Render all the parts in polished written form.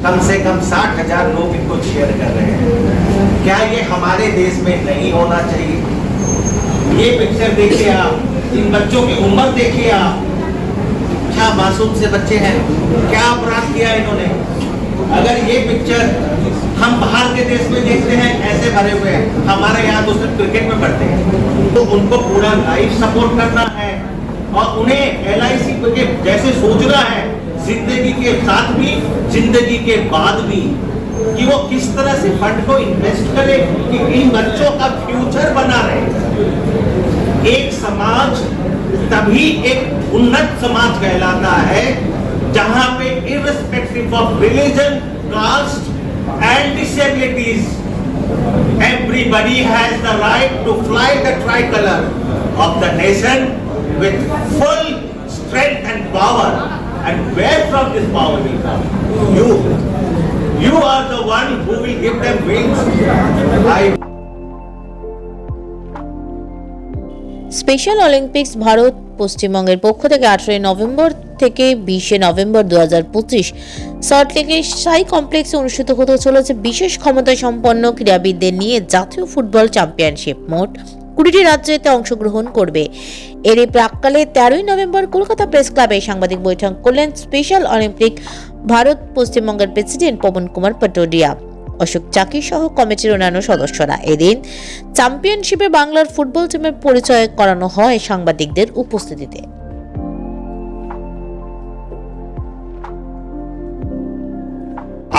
कम से कम 60,000 लोग इनको शेयर कर रहे हैं। क्या ये हमारे देश में नहीं होना चाहिए? ये पिक्चर देखिए आप, इन बच्चों की उम्र देखिए आप, क्या मासूम से बच्चे हैं, क्या अपराध किया इन्होंने। अगर ये पिक्चर हम बाहर के देश में देखते हैं ऐसे भरे हुए हैं, हमारे यहाँ तो सिर्फ क्रिकेट में पढ़ते हैं, तो उनको पूरा लाइफ सपोर्ट करना है और उन्हें LIC के जैसे सोचना है जिंदगी के साथ भी, जिंदगी के बाद भी, कि वो किस तरह से फंड को इन्वेस्ट करे कि इन बच्चों का फ्यूचर बना रहे। एक समाज तभी एक उन्नत समाज कहलाता है जहां पे irrespective of religion, caste and disabilities everybody has the right to fly the tricolor of the nation with full strength and power. And where from this power will come? You are the one who will give them wings. Special Olympics Bharat পশ্চিমবঙ্গের পক্ষ থেকে 18 November থেকে 20 November 2025 সল্টলেকের সাই কমপ্লেক্সে অনুষ্ঠিত হতে চলেছে বিশেষ ক্ষমতা সম্পন্ন ক্রীড়াবিদদের নিয়ে জাতীয় ফুটবল চ্যাম্পিয়নশিপ। মোট 20টি রাজ্য এতে অংশগ্রহণ করবে। এর প্রাক্কালে 13 নভেম্বর কলকাতা প্রেস ক্লাবে সাংবাদিক বৈঠক করলেন স্পেশাল অলিম্পিক ভারত পশ্চিমবঙ্গের প্রেসিডেন্ট পবন কুমার পাটোডিয়া, অশোক চাকি সহ কমিটির অন্যান্য সদস্যরা। এদিন চ্যাম্পিয়নশিপে বাংলার ফুটবল টিমের পরিচয় করানো হয় সাংবাদিকদের উপস্থিতিতে।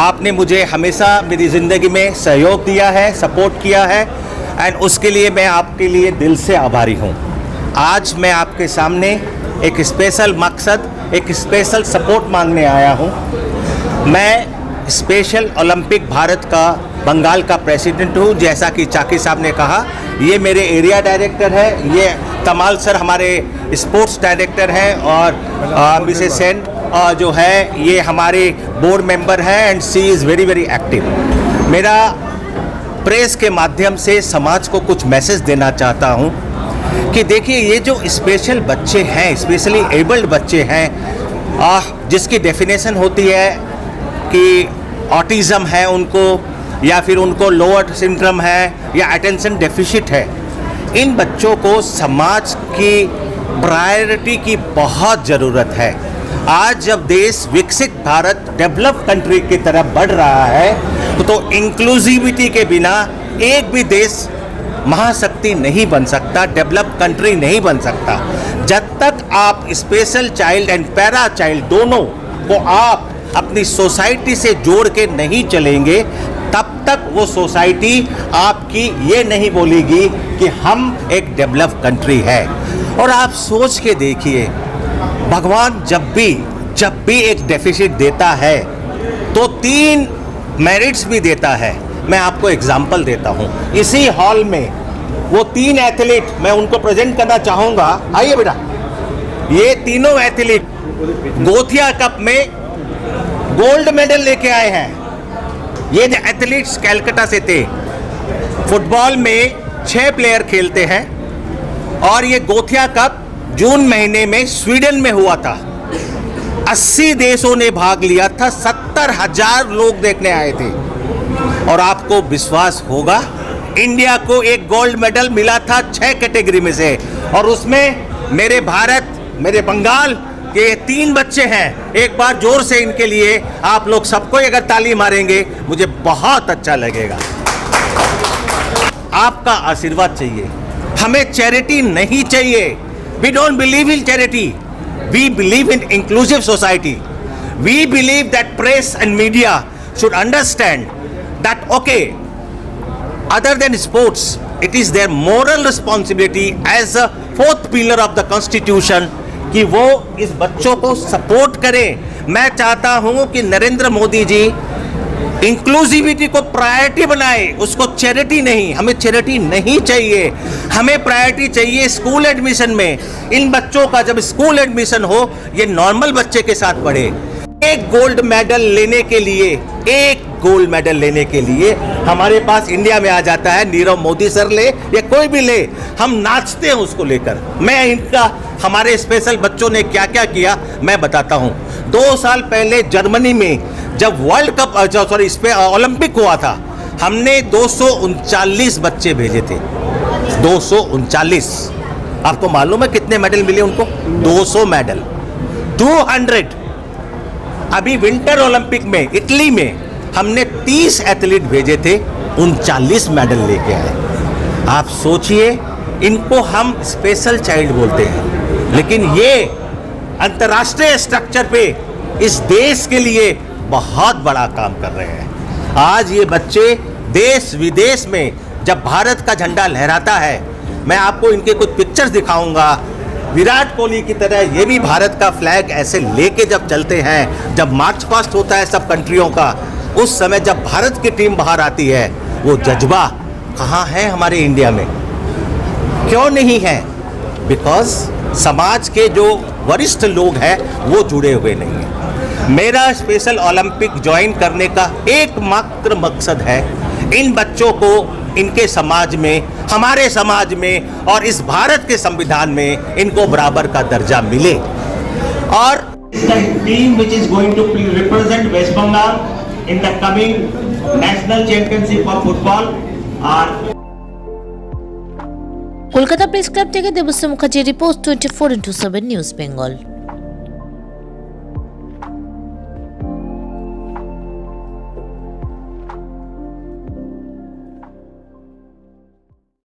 आपने मुझे हमेशा मेरी ज़िंदगी में सहयोग दिया है, सपोर्ट किया है, एंड उसके लिए मैं आपके लिए दिल से आभारी हूँ। आज मैं आपके सामने एक स्पेशल मकसद, एक स्पेशल सपोर्ट मांगने आया हूँ। मैं स्पेशल ओलंपिक भारत का बंगाल का प्रेसिडेंट हूँ। जैसा कि चाकी साहब ने कहा, ये मेरे एरिया डायरेक्टर है, ये कमाल सर हमारे स्पोर्ट्स डायरेक्टर हैं, और मिसेस सेन जो है ये हमारे बोर्ड मेंबर हैं, and she is very very active. मेरा प्रेस के माध्यम से समाज को कुछ मैसेज देना चाहता हूँ कि देखिए, ये जो स्पेशल बच्चे हैं, स्पेशली एबल्ड बच्चे हैं, जिसकी डेफिनेशन होती है कि ऑटिज़म है उनको, या फिर उनको लोअर सिंड्रोम है, या अटेंशन डेफिसिट है, इन बच्चों को समाज की प्रायोरिटी की बहुत ज़रूरत है। आज जब देश विकसित भारत, डेवलप्ड कंट्री की तरफ बढ़ रहा है, तो इंक्लूसिविटी के बिना एक भी देश महाशक्ति नहीं बन सकता, डेवलप्ड कंट्री नहीं बन सकता। जब तक आप special child and para child दोनों को आप अपनी सोसाइटी से जोड़ के नहीं चलेंगे, तब तक वो सोसाइटी आपकी ये नहीं बोलेगी कि हम एक डेवलप्ड कंट्री है। और आप सोच के देखिए, भगवान जब भी एक डेफिसिट देता है तो 3 मेरिट्स भी देता है। मैं आपको एग्जाम्पल देता हूँ। इसी हॉल में वो 3 एथलीट, मैं उनको प्रेजेंट करना चाहूँगा। आइए बेटा, ये तीनों एथलीट गोथिया कप में गोल्ड मेडल लेके आए हैं। ये एथलीट्स कैलकाटा से थे। फुटबॉल में 6 प्लेयर खेलते हैं, और ये गोथिया कप जून महीने में स्वीडन में हुआ था। 80 देशों ने भाग लिया था, 70,000 लोग देखने आए थे। और आपको विश्वास होगा, इंडिया को एक गोल्ड मेडल मिला था 6 कैटेगरी में से, और उसमें मेरे भारत, मेरे बंगाल के 3 बच्चे हैं। एक बार जोर से इनके लिए आप लोग सबको अगर ताली मारेंगे, मुझे बहुत अच्छा लगेगा। आपका आशीर्वाद चाहिए, हमें चैरिटी नहीं चाहिए। We don't believe in charity. We believe in inclusive society. We believe that press and media should understand that, okay, other than sports, it is their moral responsibility as a 4th pillar of the constitution कि वो इस बच्चों को support करें। मैं चाहता हूँ कि नरेंद्र मोदी जी इंक्लूसिविटी को प्रायोरिटी बनाए, उसको चैरिटी नहीं। हमें चैरिटी नहीं चाहिए, हमें प्रायोरिटी चाहिए स्कूल एडमिशन में। इन बच्चों का जब स्कूल एडमिशन हो, ये नॉर्मल बच्चे के साथ पढ़े। एक गोल्ड मेडल लेने के लिए हमारे पास इंडिया में आ जाता है, नीरव मोदी सर ले या कोई भी ले, हम नाचते हैं उसको लेकर। मैं इनका, हमारे स्पेशल बच्चों ने क्या क्या किया मैं बताता हूँ। 2 साल पहले जर्मनी में जब वर्ल्ड कप सॉरी इस पे ओलंपिक हुआ था, हमने 239 बच्चे भेजे थे, 239। आपको मालूम है कितने मेडल मिले उनको? 200 मेडल, 200। अभी विंटर ओलंपिक में इटली में हमने 30 एथलीट भेजे थे, 39 मेडल लेके आए। आप सोचिए, इनको हम स्पेशल चाइल्ड बोलते हैं, लेकिन ये अंतर्राष्ट्रीय स्ट्रक्चर पे इस देश के लिए बहुत बड़ा काम कर रहे हैं। आज ये बच्चे देश विदेश में जब भारत का झंडा लहराता है, मैं आपको इनके कुछ पिक्चर्स दिखाऊंगा। विराट कोहली की तरह ये भी भारत का फ्लैग ऐसे लेके जब चलते हैं, जब मार्च पास्ट होता है सब कंट्रियों का, उस समय जब भारत की टीम बाहर आती है, वो जज्बा कहाँ है हमारे इंडिया में? क्यों नहीं है? बिकॉज समाज के जो वरिष्ठ लोग हैं वो जुड़े हुए नहीं हैं। मेरा स्पेशल ओलंपिक ज्वाइन करने का एकमात्र मकसद है इन बच्चों को इनके समाज में, हमारे समाज में और इस भारत के संविधान में इनको बराबर का दर्जा मिले। और team which is going to represent West Bengal in the coming national championship of football আর কলকাতা প্রেস ক্লাব থেকে দেবশ্রী মুখার্জির রিপোর্ট 24x7 নিউজ বেঙ্গল।